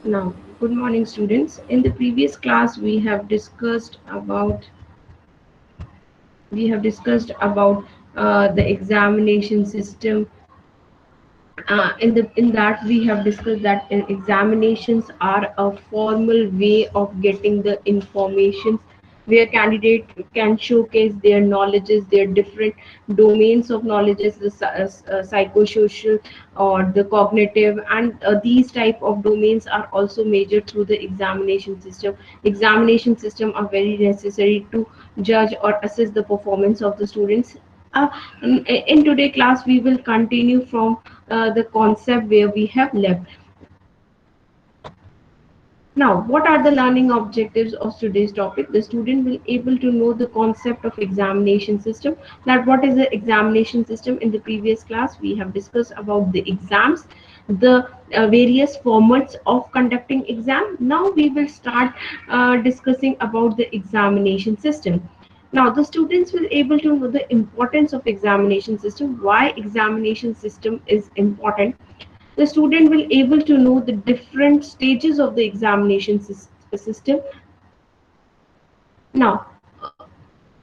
Now, good morning, students. In the previous class, we have discussed about the examination system. In that we have discussed that examinations are a formal way of getting the information where candidate can showcase their knowledges, their different domains of knowledges, the psychosocial or the cognitive, and these type of domains are also measured through the examination system. Examination system are very necessary to judge or assess the performance of the students. uh, in today class we will continue from the concept where we have left. Now, what are the learning objectives of today's topic? The student will able to know the concept of examination system. That what is the examination system? In the previous class, we have discussed about the exams, the various formats of conducting exam. Now we will start discussing about the examination system. Now the students will able to know the importance of examination system, why examination system is important. The student will able to know the different stages of the examination system. Now,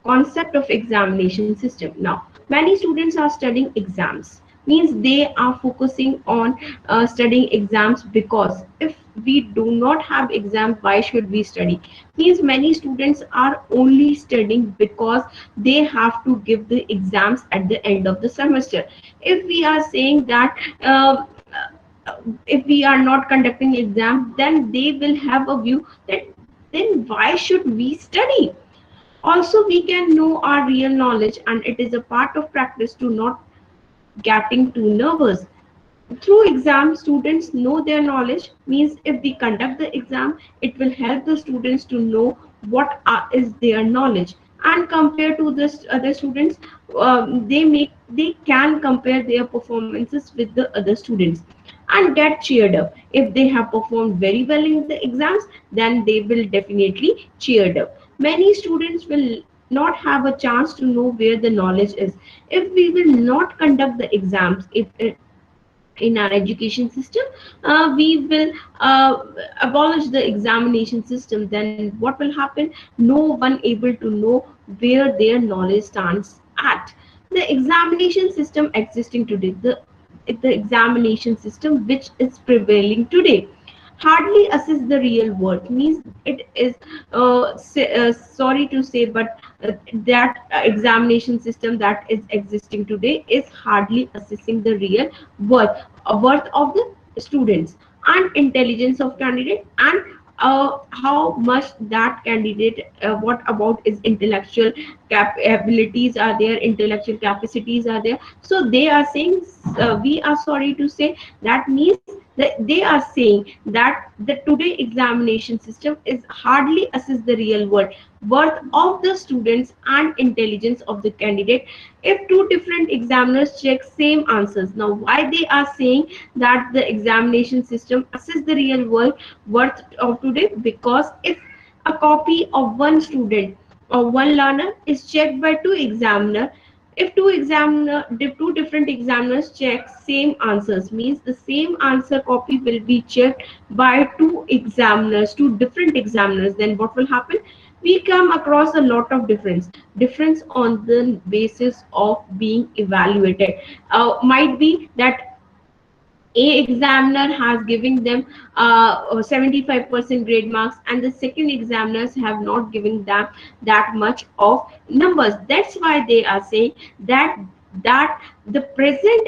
concept of examination system. Now, many students are studying exams, means they are focusing on studying exams, because if we do not have exams, why should we study? Means many students are only studying because they have to give the exams at the end of the semester. If we are saying that if we are not conducting exam, then they will have a view that then why should we study? Also, we can know our real knowledge, and it is a part of practice to not getting too nervous. Through exam, students know their knowledge, means if we conduct the exam, it will help the students to know is their knowledge. And compared to this other students, they can compare their performances with the other students and get cheered up. If they have performed very well in the exams, then they will definitely cheered up. Many students will not have a chance to know where the knowledge is if we will not conduct the exams. If in our education system we will uh, abolish the examination system, then what will happen? No one able to know where their knowledge stands at. The examination system existing today, the examination system which is prevailing today, hardly assess the real world, means it is sorry to say, but that examination system that is existing today is hardly assessing the real worth worth of the students and intelligence of candidate, and how much that candidate what about his intellectual abilities are there, intellectual capacities are there. So they are saying, we are sorry to say, that means that they are saying that the today examination system is hardly assess the real world worth of the students and intelligence of the candidate. If two different examiners check same answers, now why they are saying that the examination system assess the real world worth of today? Because if a copy of one student or one learner is checked by two examiner, if two different examiners check same answers, means the same answer copy will be checked by two different examiners, then what will happen? We come across a lot of difference on the basis of being evaluated. Might be that a examiner has given them 75% grade marks, and the second examiners have not given them that much of numbers. That's why they are saying that the present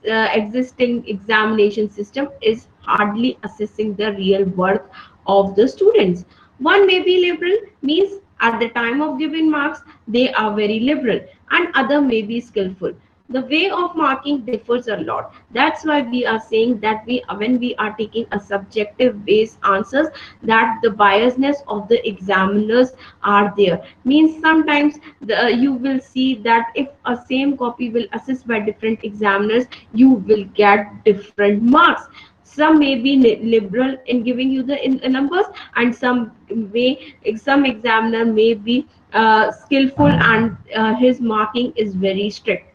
existing examination system is hardly assessing the real worth of the students. One may be liberal, means at the time of giving marks they are very liberal, and other may be skillful. The way of marking differs a lot. That's why we are saying that when we are taking a subjective based answers, that the biasness of the examiners are there. Means sometimes you will see that if a same copy will assessed by different examiners, you will get different marks. Some may be liberal in giving you the numbers, and some examiner may be skillful, and his marking is very strict.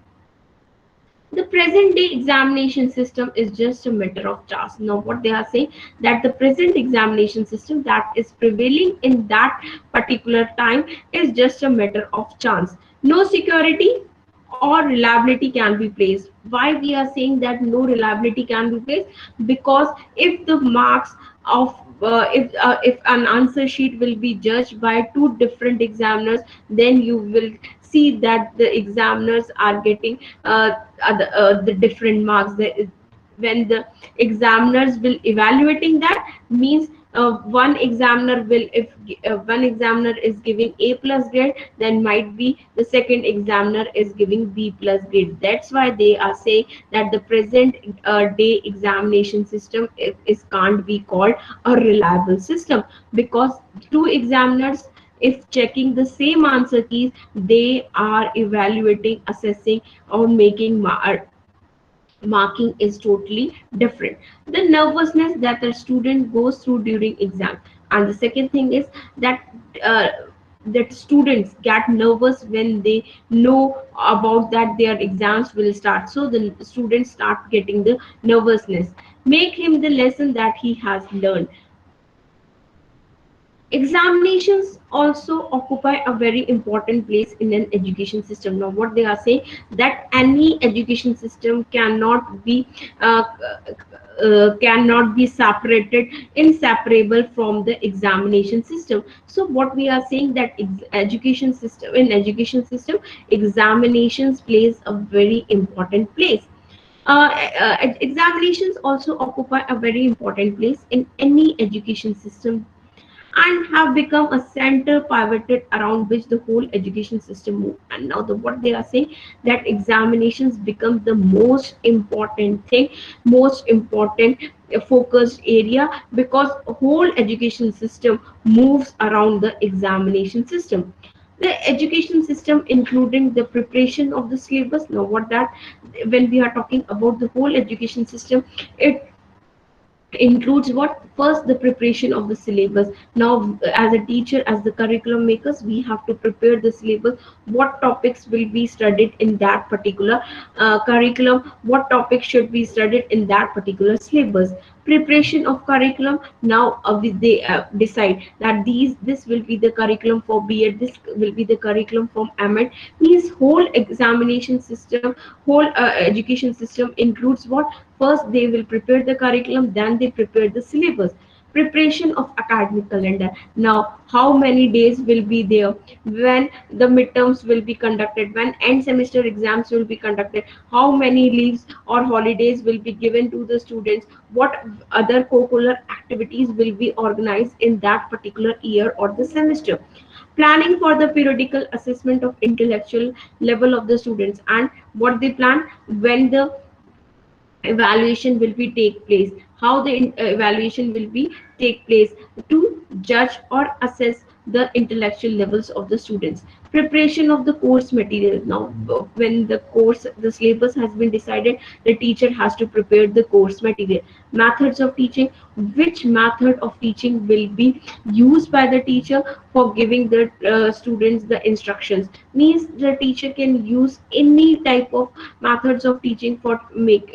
The present day examination system is just a matter of chance. Now what they are saying, that the present examination system that is prevailing in that particular time is just a matter of chance. No security or reliability can be placed. Why we are saying that no reliability can be placed? Because if the marks of if an answer sheet will be judged by two different examiners, then you will see that the examiners are getting the different marks. When the examiners will evaluating that, means one examiner will, if one examiner is giving A plus grade, then might be the second examiner is giving B plus grade. That's why they are saying that the present day examination system is can't be called a reliable system, because two examiners, if checking the same answer keys, they are evaluating, assessing, or making marking is totally different. The nervousness that the student goes through during exam, and the second thing is that uh, that students get nervous when they know about that their exams will start, so the students start getting the nervousness. Make him the lesson that he has learned. Examinations also occupy a very important place in an education system. Now what they are saying, that any education system uh, cannot be separated, inseparable from the examination system. So what we are saying, that education system, in education system, examinations plays a very important place. Examinations also occupy a very important place in any education system, and have become a center pivoted around which the whole education system moves. And now what they are saying, that examinations become the most important thing, most important focused area, because whole education system moves around the examination system. The education system including the preparation of the syllabus. Now what that, when we are talking about the whole education system, it includes what? First, the preparation of the syllabus. Now as a teacher, as the curriculum makers, we have to prepare the syllabus. What topics will be studied in that particular curriculum, what topics should be studied in that particular syllabus. Preparation of curriculum. Now they decide that this will be the curriculum for B.Ed, this will be the curriculum from M.Ed. Means whole examination system, whole education system includes what? First they will prepare the curriculum, then they prepare the syllabus. Preparation of academic calendar. Now how many days will be there, when the midterms will be conducted, when end semester exams will be conducted, how many leaves or holidays will be given to the students, what other co-curricular activities will be organized in that particular year or the semester. Planning for the periodical assessment of intellectual level of the students, and what they plan, when the evaluation will be take place, how the evaluation will be take place to judge or assess the intellectual levels of the students. Preparation of the course material. Now when the course, the syllabus has been decided, the teacher has to prepare the course material. Methods of teaching, which method of teaching will be used by the teacher for giving the students the instructions. Means the teacher can use any type of methods of teaching for make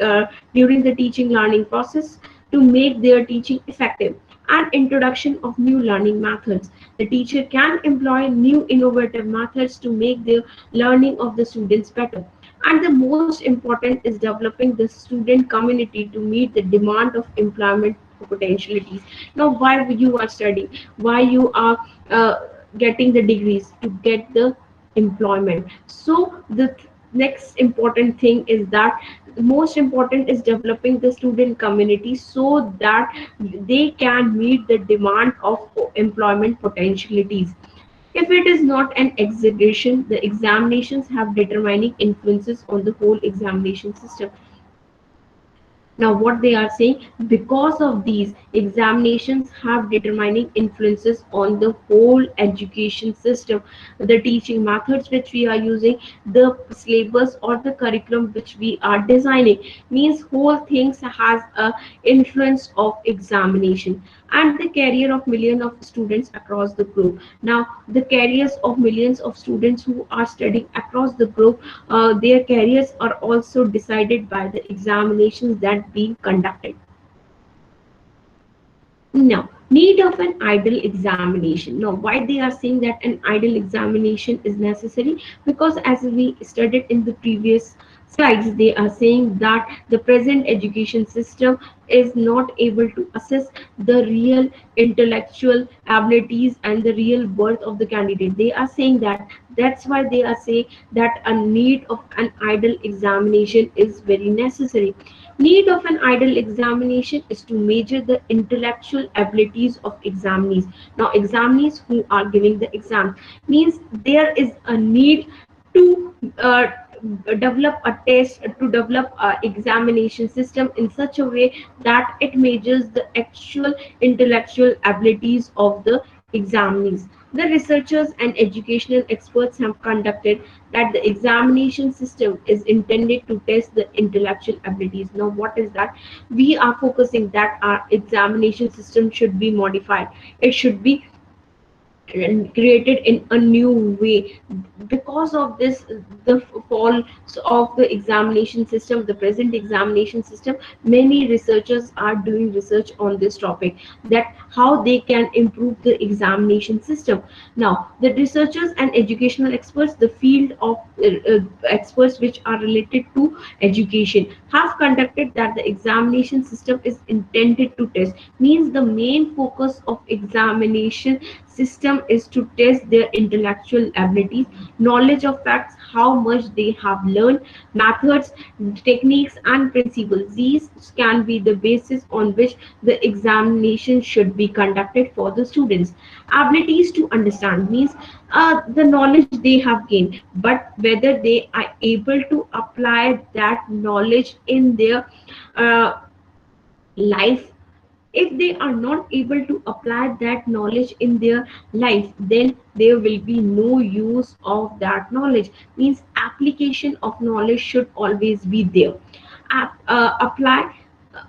during the teaching learning process, to make their teaching effective. And introduction of new learning methods, the teacher can employ new innovative methods to make the learning of the students better. And the most important is developing the student community to meet the demand of employment potentialities. Now why you are studying, why you are uh, getting the degrees, to get the employment. So the next important thing is that, most important is developing the student community so that they can meet the demand of employment potentialities. If it is not an exhibition, the examinations have determining influences on the whole examination system. Now what they are saying, because of these examinations have determining influences on the whole education system, the teaching methods which we are using, the syllabus or the curriculum which we are designing, means whole things has a influence of examination and the career of millions of students across the globe. Now the careers of millions of students who are studying across the globe, their careers are also decided by the examinations that being conducted. Now, need of an ideal examination. Now, why they are saying that an ideal examination is necessary? Because as we studied in the previous slides, they are saying that the present education system is not able to assess the real intellectual abilities and the real worth of the candidate. They are saying that that's why they are saying that a need of an ideal examination is very necessary. Need of an ideal examination is to measure the intellectual abilities of examinees. Now, examinees who are giving the exam, means there is a need to develop a test, to develop a examination system in such a way that it measures the actual intellectual abilities of the examinees. The researchers and educational experts have conducted that the examination system is intended to test the intellectual abilities. Now, what is that? We are focusing that our examination system should be modified. It should be and created in a new way. Because of this, the fall of the examination system, the present examination system, many researchers are doing research on this topic, that how they can improve the examination system. Now the researchers and educational experts, the field of experts which are related to education, have conducted that the examination system is intended to test, means the main focus of examination system is to test their intellectual abilities, knowledge of facts, how much they have learned, methods, techniques, and principles. These can be the basis on which the examination should be conducted for the students. Abilities to understand, means the knowledge they have gained, but whether they are able to apply that knowledge in their uh, life. If they are not able to apply that knowledge in their life, then there will be no use of that knowledge. Means application of knowledge should always be there. Apply,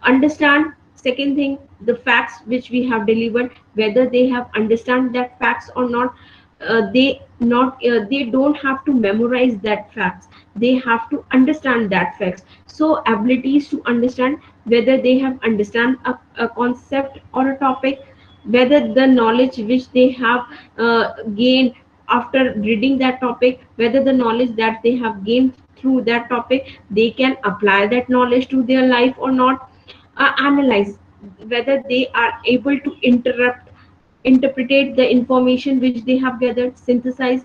understand. Second thing, the facts which we have delivered, whether they have understand that facts or not, they don't have to memorize that facts, they have to understand that facts. So abilities to understand, whether they have understand a concept or a topic, whether the knowledge which they have gained after reading that topic, whether the knowledge that they have gained through that topic, they can apply that knowledge to their life or not. Analyze, whether they are able to interpret the information which they have gathered, synthesize,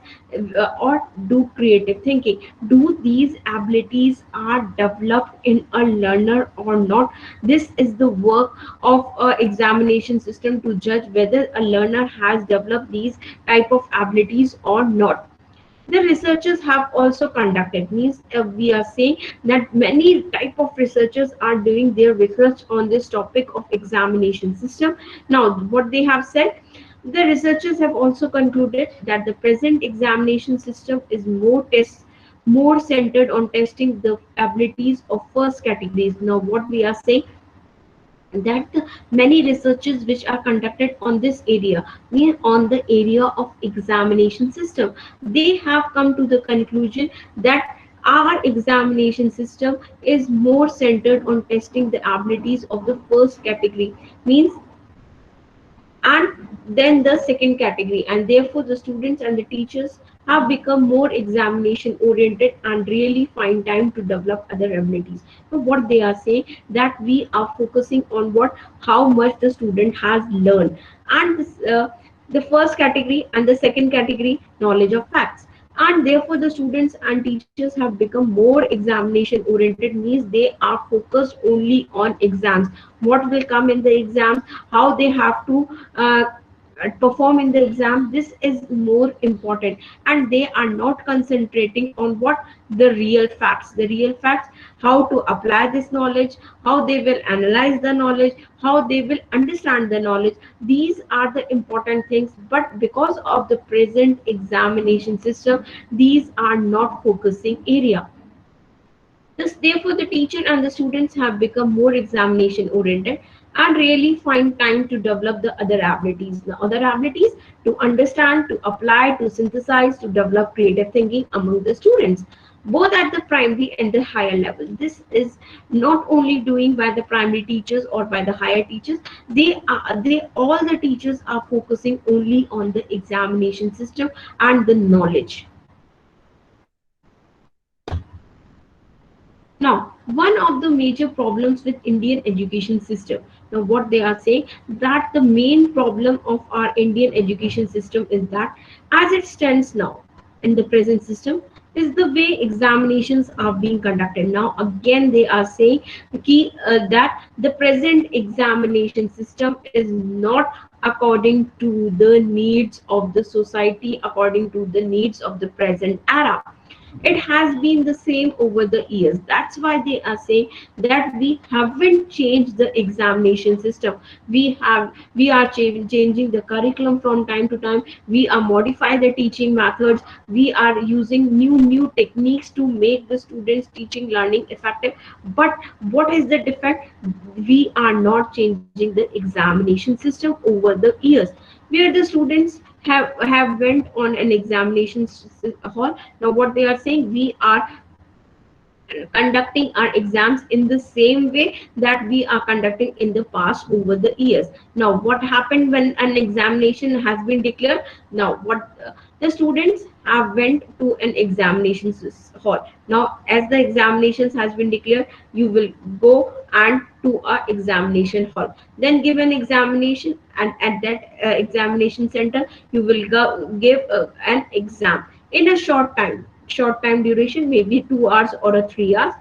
or do creative thinking. Do these abilities are developed in a learner or not? This is the work of a examination system to judge whether a learner has developed these type of abilities or not. The researchers have also conducted, means we are saying that many type of researchers are doing their research on this topic of examination system. Now what they have said, the researchers have also concluded that the present examination system is more centered on testing the abilities of first categories. Now what we are saying, that the many researches which are conducted on this area, mean on the area of examination system, they have come to the conclusion that our examination system is more centered on testing the abilities of the first category, means, and then the second category, and therefore the students and the teachers have become more examination oriented and really find time to develop other abilities. So what they are saying, that we are focusing on what, how much the student has learned, and this, the first category and the second category, knowledge of facts, and therefore the students and teachers have become more examination oriented, means they are focused only on exams, what will come in the exams, how they have to perform in the exam, this is more important, and they are not concentrating on what the real facts, how to apply this knowledge, how they will analyze the knowledge, how they will understand the knowledge. These are the important things, but because of the present examination system, these are not focusing area. Therefore, the teacher and the students have become more examination oriented and really find time to develop the other abilities. The other abilities to understand, to apply, to synthesize, to develop creative thinking among the students, both at the primary and the higher level. This is not only doing by the primary teachers or by the higher teachers. They all the teachers are focusing only on the examination system and the knowledge. Now, one of the major problems with Indian education system, now what they are saying, that the main problem of our Indian education system is that as it stands now in the present system is the way examinations are being conducted. Now again they are saying that the present examination system is not according to the needs of the society, according to the needs of the present era. It has been the same over the years. That's why they are saying that we haven't changed the examination system. We are changing the curriculum from time to time. We are modifying the teaching methods. We are using new techniques to make the students teaching learning effective. But what is the defect? We are not changing the examination system over the years, where the students have went on an examination hall. Now what they are saying, we are conducting our exams in the same way that we are conducting in the past over the years. Now what happened when an examination has been declared? Now what the students have went to an examination hall. Now as the examinations has been declared, you will go and to a examination hall, then give an examination, and at that examination center you will give an exam in a short time duration, maybe 2 hours or a 3 hours,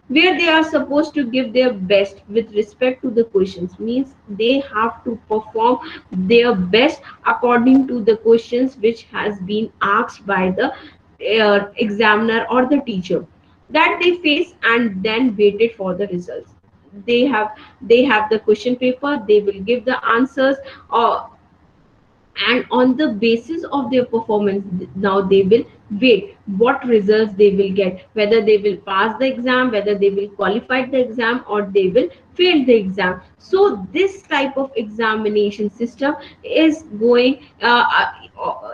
where they are supposed to give their best with respect to the questions. Means they have to perform their best according to the questions which has been asked by the examiner or the teacher that they face, and then waited for the results. They have the question paper, they will give the answers, or and on the basis of their performance, now they will wait what results they will get, whether they will pass the exam, whether they will qualify the exam, or they will fail the exam. So this type of examination system is going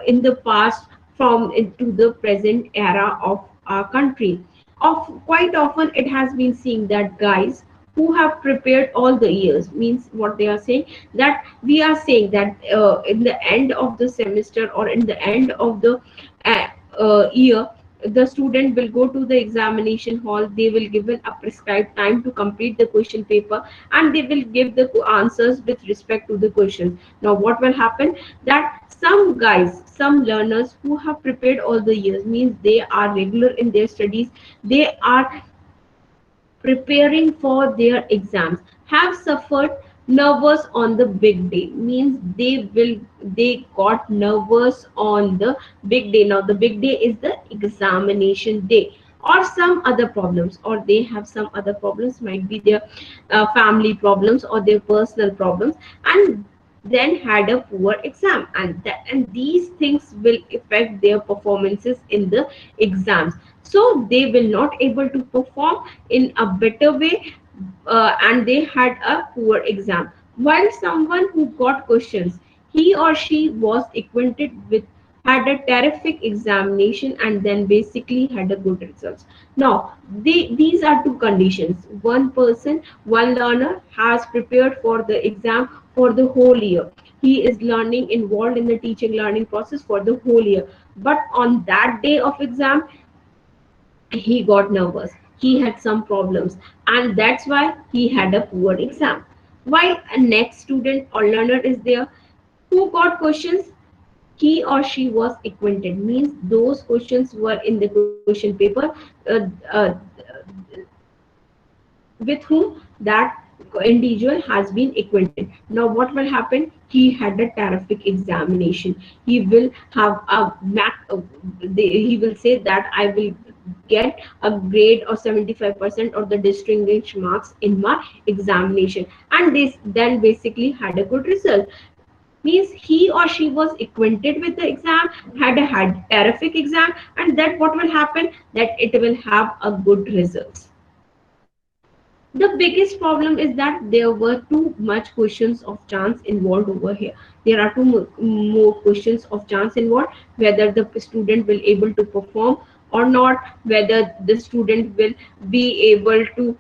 in the past from into the present era of our country. Of quite often it has been seen that guys who have prepared all the years, means what they are saying, that we are saying that in the end of the semester or in the end of the uh, year, the student will go to the examination hall, they will given a prescribed time to complete the question paper, and they will give the answers with respect to the questions. Now what will happen, that some guys, some learners who have prepared all the years, means they are regular in their studies, they are preparing for their exams, have suffered nervous on the big day. Means they got nervous on the big day. Now the big day is the examination day, or some other problems, or they have some other problems, might be their family problems or their personal problems, and then had a poor exam, and these things will affect their performances in the exams. So they will not able to perform in a better way, and they had a poor exam. While someone who got questions, he or she was acquainted with, had a terrific examination, and then basically had a good results. Now these are two conditions. One person, one learner has prepared for the exam for the whole year. He is learning, involved in the teaching learning process for the whole year, but on that day of exam he got nervous, he had some problems, and that's why he had a poor exam. While a next student or learner is there who got questions, he or she was acquainted, means those questions were in the question paper, uh, uh, with whom, that individual has been acquitted. Now what will happen? He had a terrific examination. He will have a he will say that I will get a grade of 75% of the distinguished marks in my examination, and this then basically had a good result. Means he or she was acquainted with the exam, had terrific exam, and that what will happen, that it will have a good results. The biggest problem is that there were too much questions of chance involved over here. There are more questions of chance involved, whether the student will able to perform or not, whether the student will be able to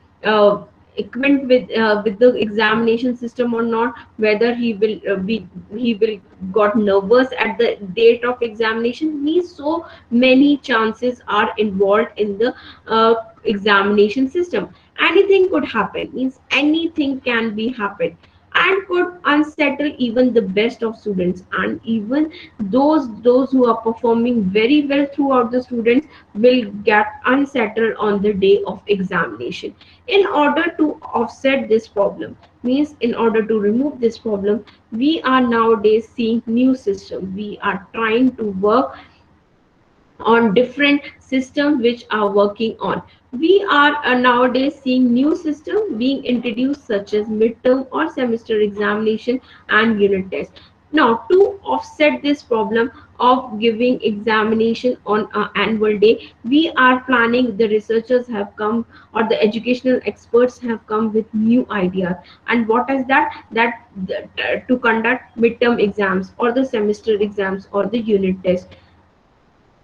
acquaint with the examination system or not, whether he will got nervous at the date of examination. Means so many chances are involved in the examination system. Anything could happen, means anything can be happen, and could unsettle even the best of students, and even those who are performing very well throughout the students will get unsettled on the day of examination. In order to offset this problem, means in order to remove this problem, we are nowadays seeing new system. We are trying to work on different systems which are working on. We are nowadays seeing new systems being introduced, such as midterm or semester examination and unit test. Now, to offset this problem of giving examination on annual day, we are planning. The researchers have come, or the educational experts have come with new ideas. And what is that? To conduct midterm exams or the semester exams or the unit test.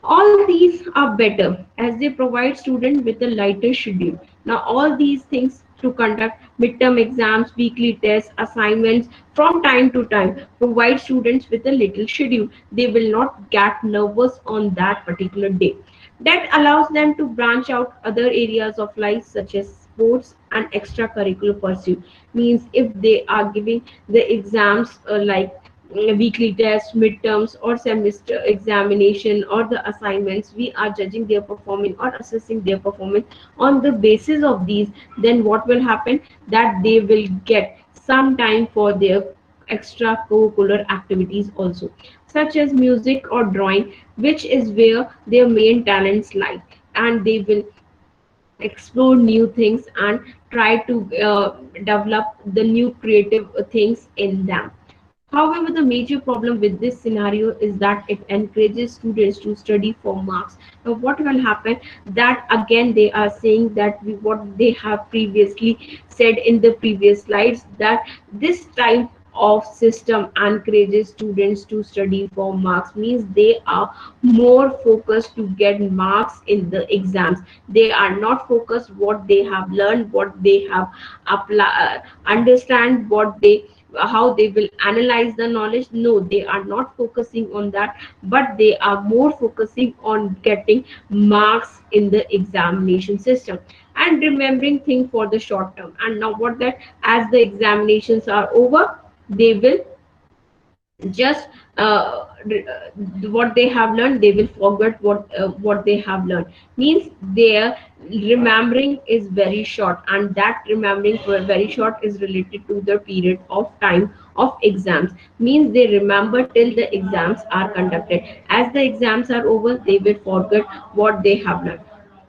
All these are better as they provide students with a lighter schedule. Now, all these things to conduct midterm exams, weekly tests, assignments from time to time provide students with a little schedule. They will not get nervous on that particular day. That allows them to branch out other areas of life, such as sports and extracurricular pursuit. Means if they are giving the exams like weekly tests, midterms, or semester examination, or the assignments, we are judging their performance or assessing their performance on the basis of these. Then what will happen? That they will get some time for their extracurricular activities also, such as music or drawing, which is where their main talents lie, and they will explore new things and try to develop the new creative things in them. However, the major problem with this scenario is that it encourages students to study for marks. Now, what will happen? That again, they are saying that what they have previously said in the previous slides, that this type of system encourages students to study for marks. Means they are more focused to get marks in the exams. They are not focused what they have learned, what they have understand, what they how they will analyze the knowledge. No, they are not focusing on that, but they are more focusing on getting marks in the examination system and remembering things for the short term. And now what that, as the examinations are over, they will just what they have learned, they will forget what they have learned. Means their remembering is very short, and that remembering for very short is related to the period of time of exams. Means they remember till the exams are conducted. As the exams are over, they will forget what they have learned,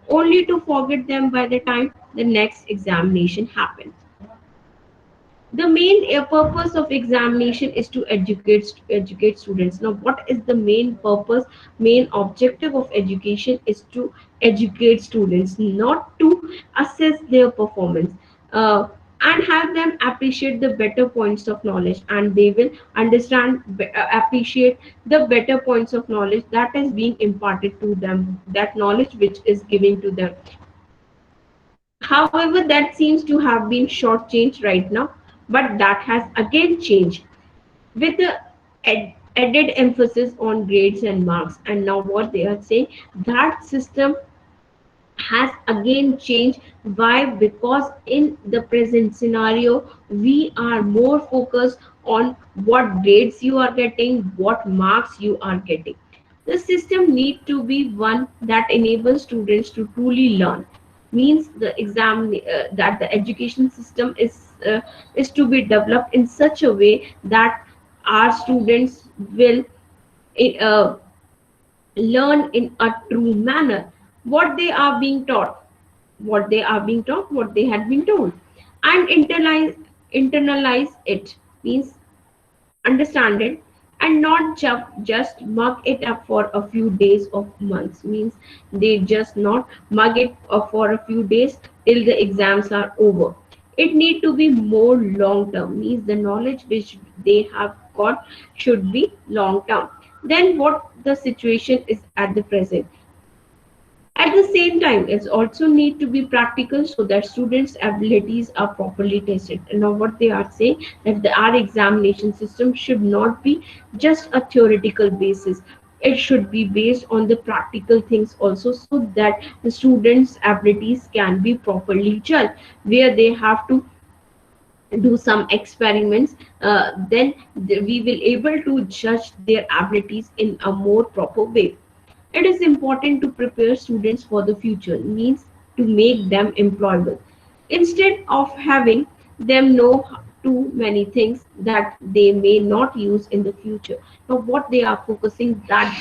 only to forget them by the time the next examination happens. The main purpose of examination is to educate students. Now, what is the main purpose? Main objective of education is to educate students, not to assess their performance, and have them appreciate the better points of knowledge, and they will appreciate the better points of knowledge that is being imparted to them, that knowledge which is giving to them. However, that seems to have been shortchanged right now, but that has again changed with the added emphasis on grades and marks. And now, what they are saying, that system has again changed. Why? Because in the present scenario, we are more focused on what grades you are getting, what marks you are getting. The system need to be one that enables students to truly learn. Means the exam that the education system is is to be developed in such a way that our students will uh, learn in a true manner what they are being taught, what they had been told, and internalize it, means understand it, and not just mug it up for a few days or months, means they just not mug it for a few days till the exams are over. It need to be more long term, means the knowledge which they have got should be long term than what the situation is at the present. At the same time, it also need to be practical so that students' abilities are properly tested. And now what they are saying that our examination system should not be just a theoretical basis. It should be based on the practical things also, so that the students' abilities can be properly judged, where they have to do some experiments, then we will able to judge their abilities in a more proper way. It is important to prepare students for the future, means to make them employable. Instead of having them know too many things that they may not use in the future. Now what they are focusing that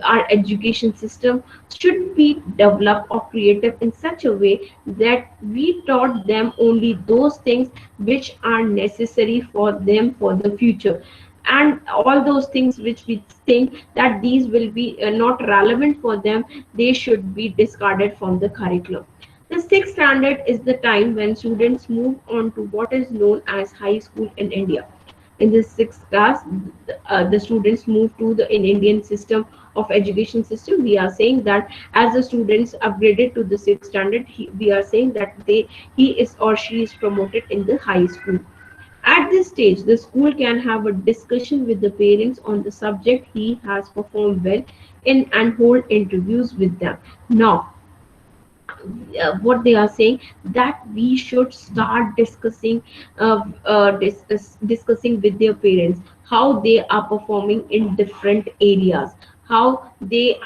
our education system should be developed or created in such a way that we taught them only those things which are necessary for them for the future, and all those things which we think that these will be not relevant for them, they should be discarded from the curriculum. The sixth standard is the time when students move on to what is known as high school in India. In the sixth class, the students move to the in Indian system of education system. We are saying that as the students upgraded to the sixth standard, we are saying that he is or she is promoted in the high school. At this stage, the school can have a discussion with the parents on the subject he has performed well in and hold interviews with them. Now, what they are saying that we should start discussing with their parents how they are performing in different areas, how they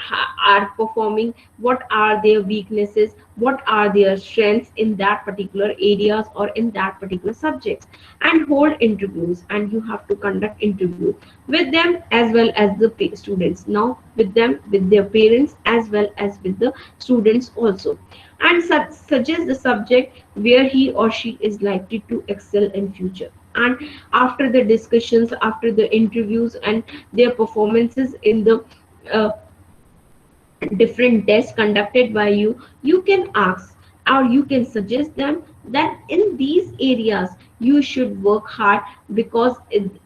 are performing, what are their weaknesses, what are their strengths in that particular areas or in that particular subjects, and hold interviews, and you have to conduct interviews with them as well as the students, now with them, with their parents as well as with the students also, and suggest the subject where he or she is likely to excel in future. And after the discussions, after the interviews and their performances in the uh, different tests conducted by you, you can ask or you can suggest them that in these areas you should work hard, because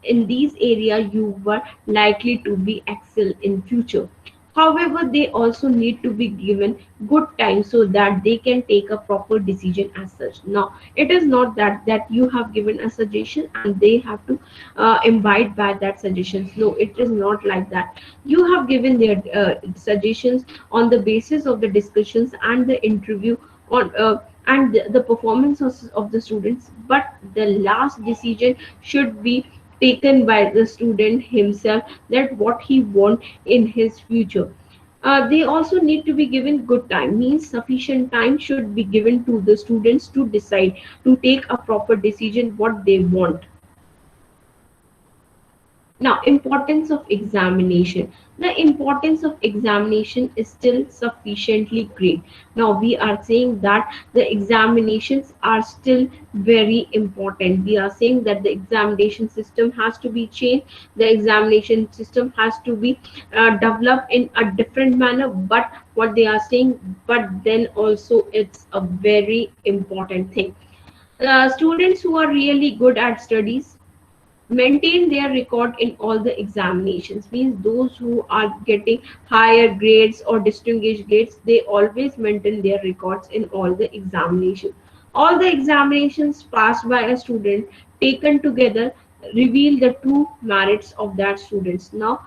in these areas you were likely to be excel in future. However, they also need to be given good time so that they can take a proper decision as such. Now, it is not that you have given a suggestion and they have to abide by that suggestions. No, it is not like that. You have given their suggestions on the basis of the discussions and the interview on and the performance of the students, but the last decision should be taken by the student himself, that what he want in his future. They also need to be given good time, means sufficient time should be given to the students to decide, to take a proper decision what they want. Now, importance of examination. The importance of examination is still sufficiently great. Now, we are saying that the examinations are still very important. We are saying that the examination system has to be changed. The examination system has to be developed in a different manner. But what they are saying, but then also it's a very important thing. Students who are really good at studies maintain their record in all the examinations, means those who are getting higher grades or distinguished grades, they always maintain their records in all the examinations. All the examinations passed by a student taken together reveal the true merits of that students. Now,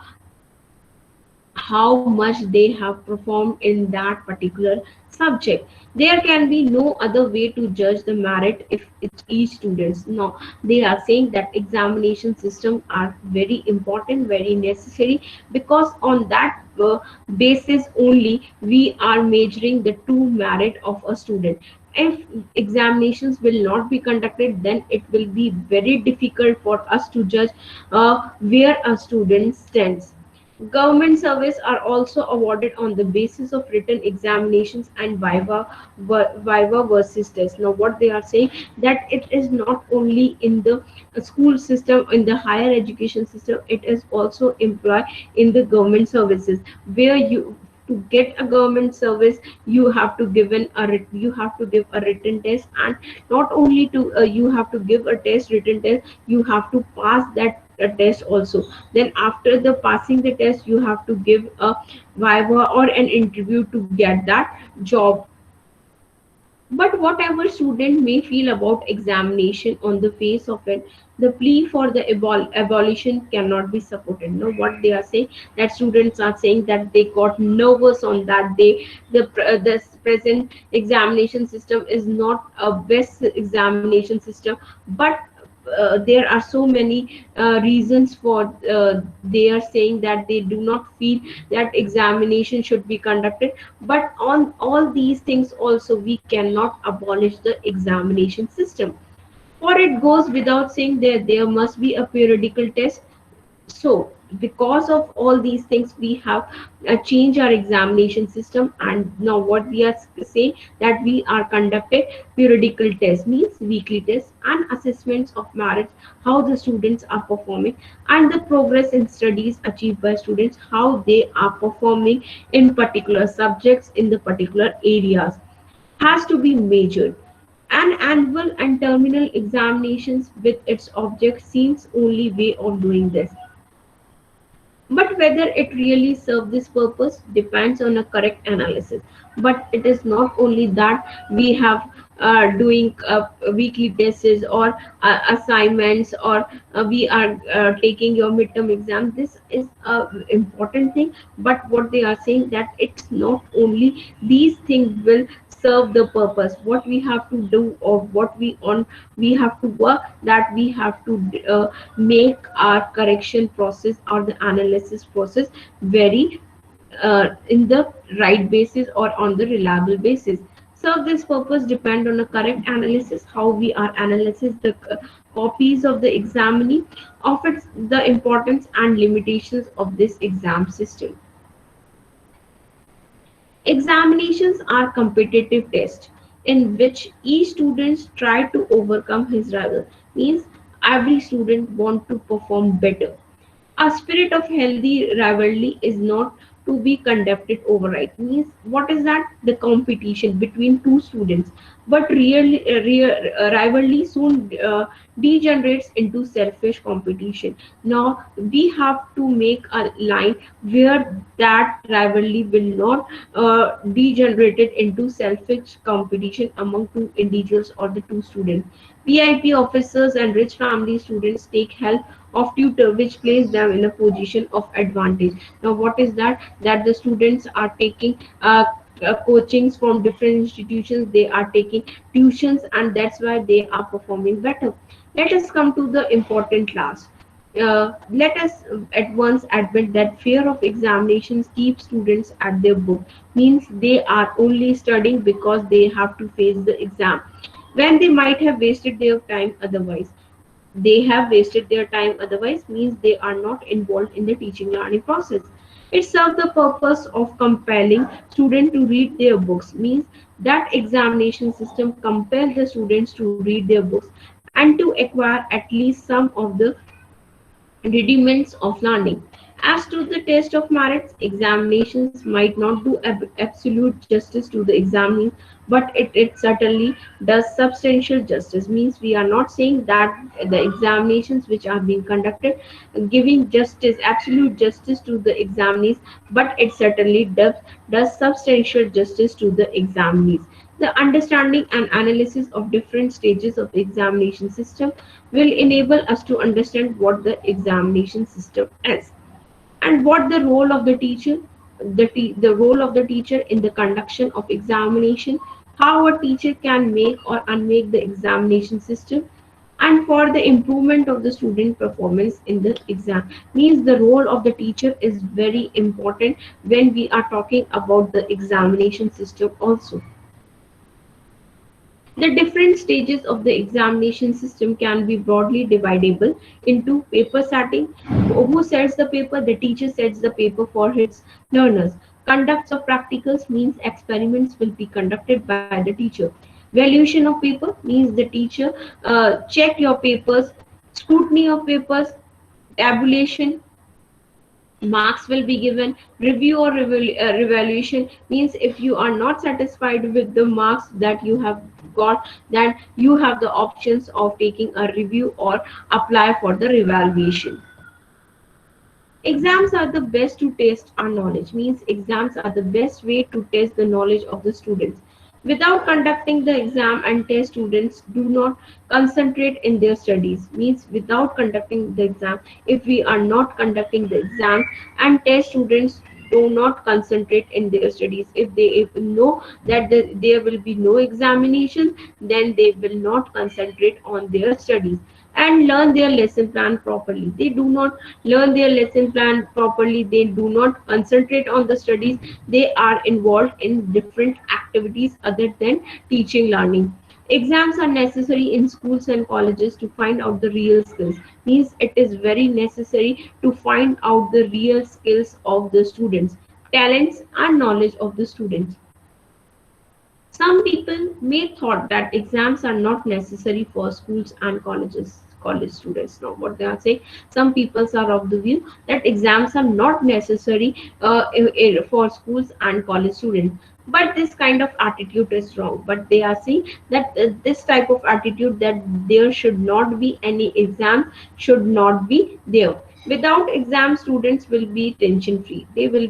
how much they have performed in that particular subject. There can be no other way to judge the merit if it's each students. Now they are saying that examination system are very important, very necessary, because on that basis only we are measuring the true merit of a student. If examinations will not be conducted, then it will be very difficult for us to judge where a student stands. Government service are also awarded on the basis of written examinations and viva versus test. Now what they are saying, that it is not only in the school system, in the higher education system, it is also employed in the government services, where you, to get a government service, you have to you have to give a written test. And not only to you have to give a test, written test, you have to pass that test also. Then after the passing the test, you have to give a viva or an interview to get that job. But whatever student may feel about examination on the face of it, the plea for the abolition cannot be supported. No, what they are saying, that students are saying that they got nervous on that day. The present examination system is not a best examination system, but there are so many reasons for they are saying that they do not feel that examination should be conducted. But on all these things also, we cannot abolish the examination system. For it goes without saying that there must be a periodical test. So because of all these things, we have changed our examination system, and now what we are saying, that we are conducted periodical tests, means weekly tests and assessments of merits, how the students are performing, and the progress in studies achieved by students, how they are performing in particular subjects in the particular areas, has to be measured. An annual and terminal examinations with its object seems only way of doing this. But whether it really serves this purpose depends on a correct analysis. But it is not only that we have doing weekly tests or assignments, or we are taking your midterm exam. This is a important thing. But what they are saying, that it's not only these things will serve the purpose. What we have to do, or what we have to work, that we have to make our correction process or the analysis process very in the right basis or on the reliable basis. So this purpose depend on a correct analysis, how we are analyzing the copies of the examinee, of its the importance and limitations of this exam system. Examinations are competitive tests in which each student try to overcome his rival. Means every student want to perform better. A spirit of healthy rivalry is not to be conducted overnight. Means what is that? The competition between two students. But rivalry soon degenerates into selfish competition. Now we have to make a line where that rivalry will not degenerate into selfish competition among two individuals or the two students. VIP officers and rich family students take help of tutor, which place them in a position of advantage. Now what is that? That the students are taking coachings from different institutions, they are taking tuitions, and that's why they are performing better. Let us come to the important last. Let us at once admit that fear of examinations keeps students at their book. Means they are only studying because they have to face the exam, when they might have wasted their time otherwise. They have wasted their time otherwise, means they are not involved in the teaching learning process. It serves the purpose of compelling students to read their books. Means that examination system compels the students to read their books and to acquire at least some of the rudiments of learning. As to the test of merits, examinations might not do absolute justice to the examining, but it certainly does substantial justice. Means we are not saying that the examinations which are being conducted giving justice, absolute justice to the examinees, but it certainly does substantial justice to the examinees. The understanding and analysis of different stages of the examination system will enable us to understand what the examination system is, and what the role of the teacher, the role of the teacher in the conduction of examination, how a teacher can make or unmake the examination system, and for the improvement of the student performance in the exam. Means the role of the teacher is very important when we are talking about the examination system also. The different stages of the examination system can be broadly dividable into paper setting. Who sets the paper? The teacher sets the paper for his learners. Conducts of practicals means experiments will be conducted by the teacher. Valuation of paper means the teacher check your papers. Scrutiny of papers, tabulation, marks will be given. Review or revaluation means if you are not satisfied with the marks that you have got, then you have the options of taking a review or apply for the revaluation. Exams are the best to test our knowledge, means exams are the best way to test the knowledge of the students. Without conducting the exam and test, students do not concentrate in their studies. Means without conducting the exam, if we are not conducting the exam and test, students do not concentrate in their studies. If they know that there will be no examination, then they will not concentrate on their studies and learn their lesson plan properly. They do not learn their lesson plan properly, they do not concentrate on the studies, they are involved in different activities other than teaching learning. Exams are necessary in schools and colleges to find out the real skills. Means it is very necessary to find out the real skills of the students, talents and knowledge of the students. Some people may thought that exams are not necessary for schools and colleges. College students now what they are saying, some people are of the view that exams are not necessary for schools and college students, but this kind of attitude is wrong. But they are saying that this type of attitude, that there should not be any exam, should not be there. Without exam, students will be tension free. There will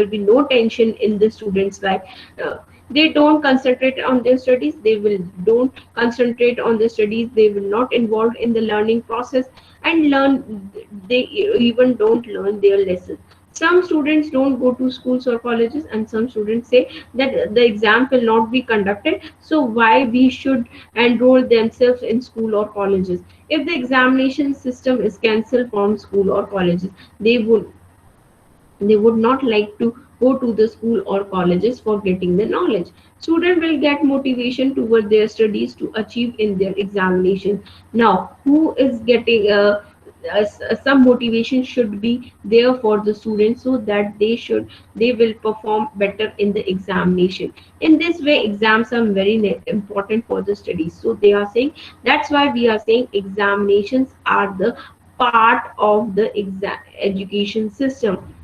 be no tension in the students life. uh, they don't concentrate on their studies, they will don't concentrate on their studies, they will not involved in the learning process and learn, they even don't learn their lessons. Some students don't go to schools or colleges, and some students say that the exam will not be conducted, so why we should enroll themselves in school or colleges. If the examination system is cancelled from school or colleges, they would not like to go to the school or colleges for getting the knowledge. Student will get motivation toward their studies to achieve in their examination. Now who is getting some motivation should be there for the students, so that they will perform better in the examination. In this way, exams are very important for the studies, so they are saying, that's why we are saying examinations are the part of the education system.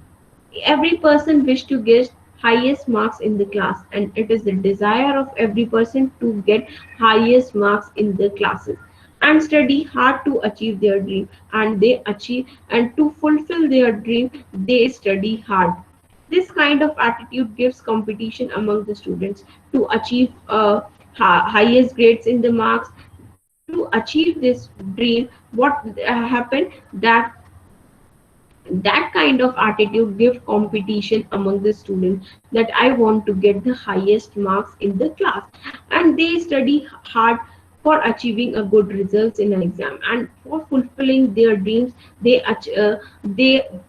Every person wish to get highest marks in the class, and it is the desire of every person to get highest marks in the classes and study hard to achieve their dream, and they achieve, and to fulfill their dream they study hard. This kind of attitude gives competition among the students to achieve highest grades in the marks. To achieve this dream, what happened, that kind of attitude give competition among the students, that I want to get the highest marks in the class, and they study hard for achieving a good results in an exam, and for fulfilling their dreams they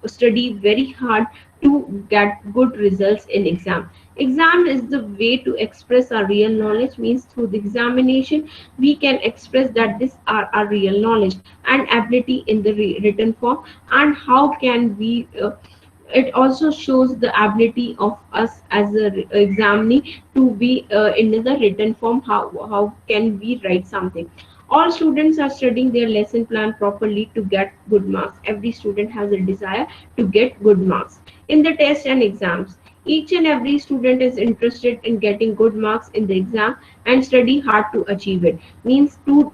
study very hard to get good results in exam. Exam is the way to express our real knowledge, means through the examination we can express that this are our real knowledge and ability in the written form. And how can we it also shows the ability of us as a examinee to be in the written form. How can we write something? All students are studying their lesson plan properly to get good marks. Every student has a desire to get good marks in the test and exams. Each and every student is interested in getting good marks in the exam and study hard to achieve it. Means to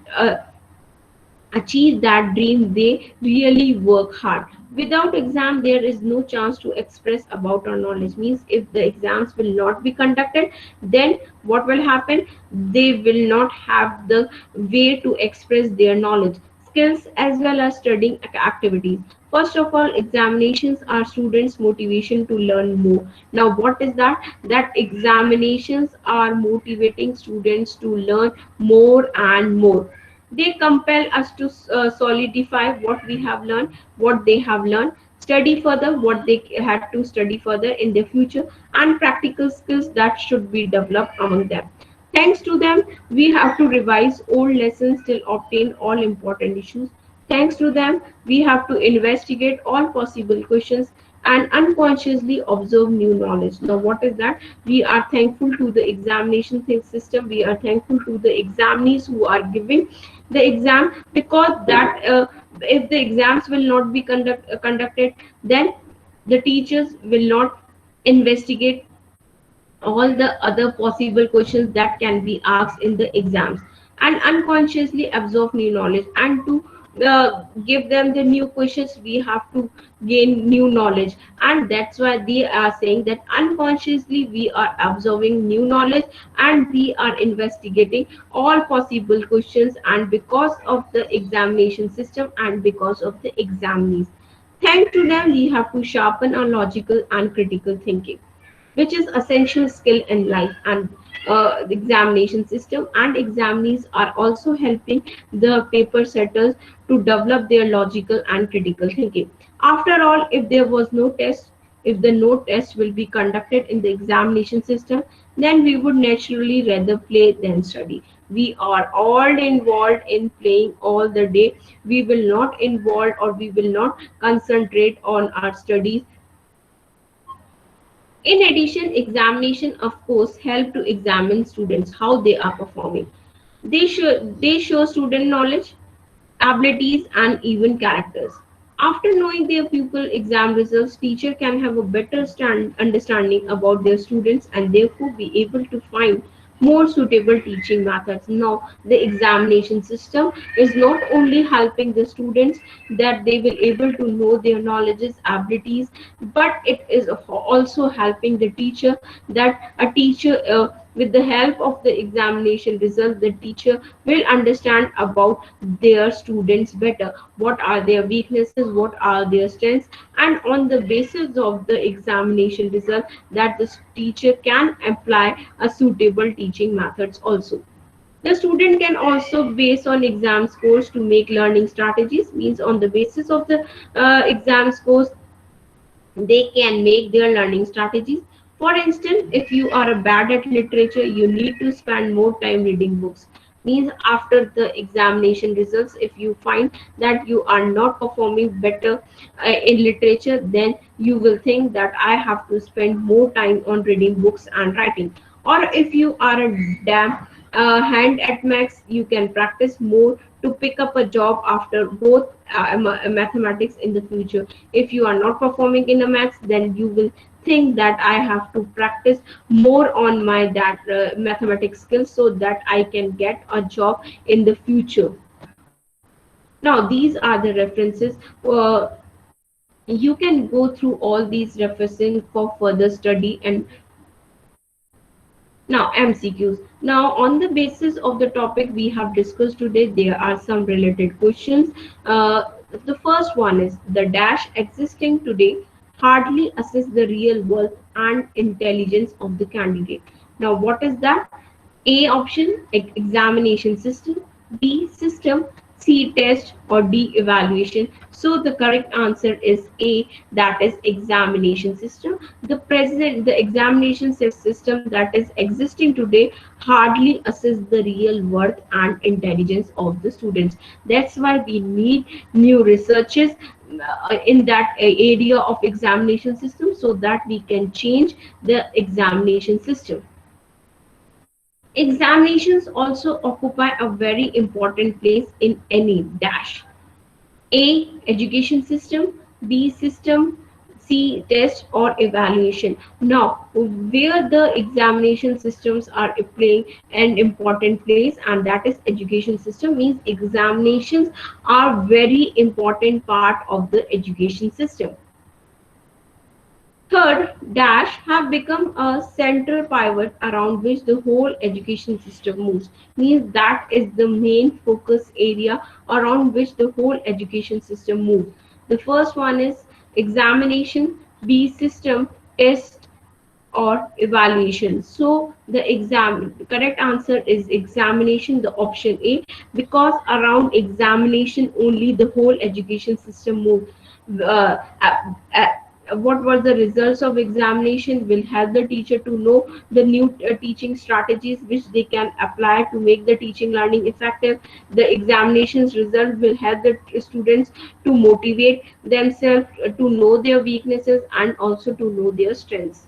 achieve that dream they really work hard. Without exam there is no chance to express about our knowledge. Means if the exams will not be conducted, then what will happen, they will not have the way to express their knowledge, skills as well as studying activities. First of all, examinations are students motivation to learn more. Now what is that, that examinations are motivating students to learn more and more. They compel us to solidify what we have learned, what they have learned, study further what they had to study further in the future, and practical skills that should be developed among them. Thanks to them, we have to revise old lessons till obtain all important issues. Thanks to them, we have to investigate all possible questions and unconsciously observe new knowledge. Now, what is that? We are thankful to the examination system. We are thankful to the examinees who are giving the exam, because that if the exams will not be conducted, then the teachers will not investigate all the other possible questions that can be asked in the exams, and unconsciously absorb new knowledge. And to give them the new questions, we have to gain new knowledge. And that's why they are saying that unconsciously we are absorbing new knowledge, and we are investigating all possible questions, and because of the examination system and because of the examinees, thanks to them, we have to sharpen our logical and critical thinking, which is essential skill in life. And the examination system and examinees are also helping the paper setters to develop their logical and critical thinking. After all, if there was no test, if the no test will be conducted in the examination system, then we would naturally rather play than study. We are all involved in playing all the day. We will not involve, or we will not concentrate on our studies. In addition, examination of course help to examine students how they are performing. They show student knowledge, abilities, and even characters. After knowing their pupil exam results, teacher can have a better understanding about their students and therefore be able to find more suitable teaching methods. Now, the examination system is not only helping the students that they will able to know their knowledges, abilities, but it is also helping the teacher, that a teacher with the help of the examination result, the teacher will understand about their students better, what are their weaknesses, what are their strengths, and on the basis of the examination result, that the teacher can apply a suitable teaching methods also. The student can also base on exam scores to make learning strategies, means on the basis of the exam scores they can make their learning strategies. For instance, if you are bad at literature, you need to spend more time reading books. Means after the examination results, if you find that you are not performing better in literature, then you will think that I have to spend more time on reading books and writing. Or if you are a damn hand at maths, you can practice more to pick up a job after both mathematics in the future. If you are not performing in a maths, then you will think that I have to practice more on my that mathematics skills so that I can get a job in the future. Now these are the references. You can go through all these references for further study. And now, MCQs. Now, on the basis of the topic we have discussed today, there are some related questions. The first one is the dash existing today hardly assess the real worth and intelligence of the candidate. Now, what is that? A option, examination system. B, system. C, test. Or D, evaluation. So the correct answer is A, that is examination system. The examination system that is existing today hardly assess the real worth and intelligence of the students. That's why we need new researches in that area of examination system, so that we can change the examination system. Examinations also occupy a very important place in any dash. A, education system. B, system. C, test or evaluation. Now, where the examination systems are playing an important place, and that is education system, means examinations are very important part of the education system. Third, dash have become a central pivot around which the whole education system moves. Means that is the main focus area around which the whole education system moves. The first one is examination, B, system, test or evaluation. So the correct answer is examination, the option A, because around examination only the whole education system moves. Uh, uh, uh, what were the results of examination will help the teacher to know the new teaching strategies which they can apply to make the teaching learning effective. The examinations result will help the students to motivate themselves, to know their weaknesses and also to know their strengths.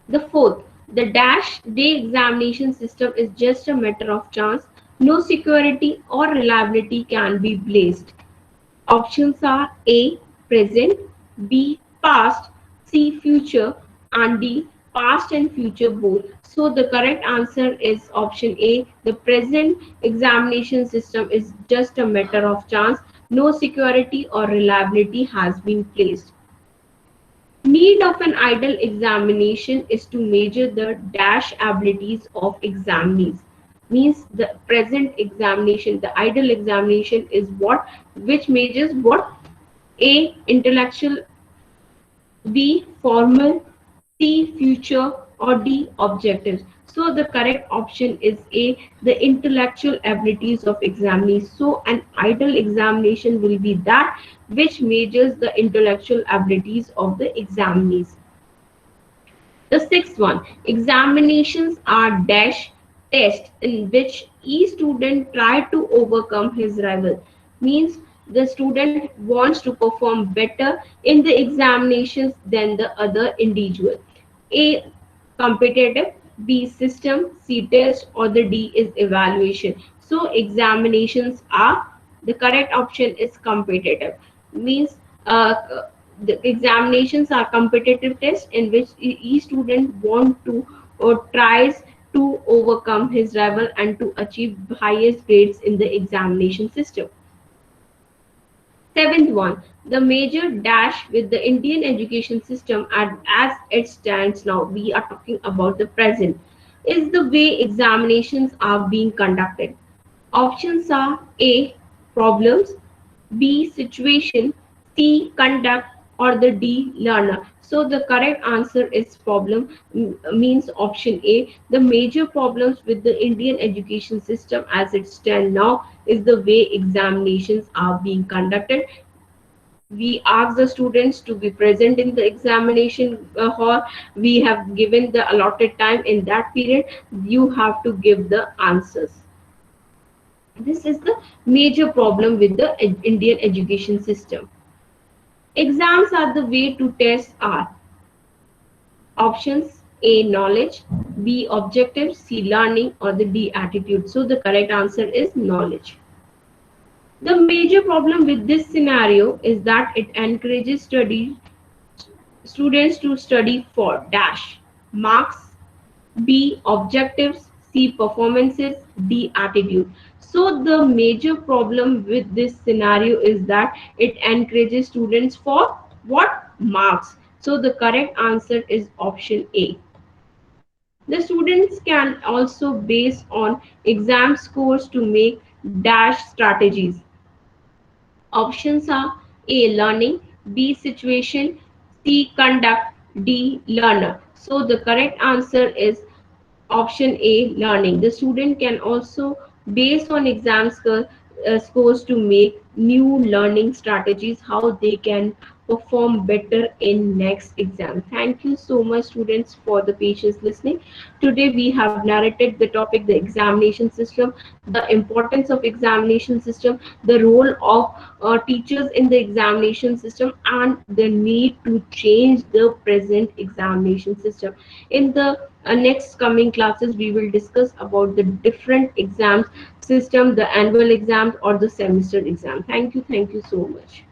The fourth, the dash day examination system is just a matter of chance. No security or reliability can be placed. Options are A, present, B, past, C, future, and D, past and future both. So the correct answer is option A. The present examination system is just a matter of chance. No security or reliability has been placed. Need of an ideal examination is to measure the dash abilities of examinees. Means the present examination, the ideal examination is what which measures what: A, intellectual, B, formal, C, future, or D, objectives. So the correct option is A, the intellectual abilities of examinees. So an ideal examination will be that which measures the intellectual abilities of the examinees. The sixth one, examinations are dash test in which each student try to overcome his rival. Means the student wants to perform better in the examinations than the other individual. A, competitive, B, system, C, test, or the D is evaluation. So examinations are, the correct option is competitive. Means the examinations are competitive tests in which each student want to or tries to overcome his rival and to achieve highest grades in the examination system. Seventh one, the major dash with the Indian education system as it stands now, we are talking about the present, is the way examinations are being conducted. Options are A, problems, B, situation, C, conduct, or the D, learner. So the correct answer is problem, means option A. The major problems with the Indian education system as it stands now is the way examinations are being conducted. We ask the students to be present in the examination hall. We have given the allotted time. In that period you have to give the answers. This is the major problem with the Indian education system. Exams are the way to test are options: A, knowledge, B, objective, C, learning, or the D, attitude. So the correct answer is knowledge. The major problem with this scenario is that it encourages students to study for dash marks, B, objectives, C, performances, D, attitude. So the major problem with this scenario is that it encourages students for what? Marks. So the correct answer is option A. The students can also base on exam scores to make dash strategies. Options are A, learning, B, situation, C, conduct, D, learner. So the correct answer is option A, learning. The student can also, based on scores, to make new learning strategies, how they can perform better in next exam. Thank you so much, students, for the patience listening. Today we have narrated the topic, the examination system, the importance of examination system, the role of teachers in the examination system, and the need to change the present examination system. In the next coming classes we will discuss about the different exams system, the annual exams or the semester exam. Thank you so much.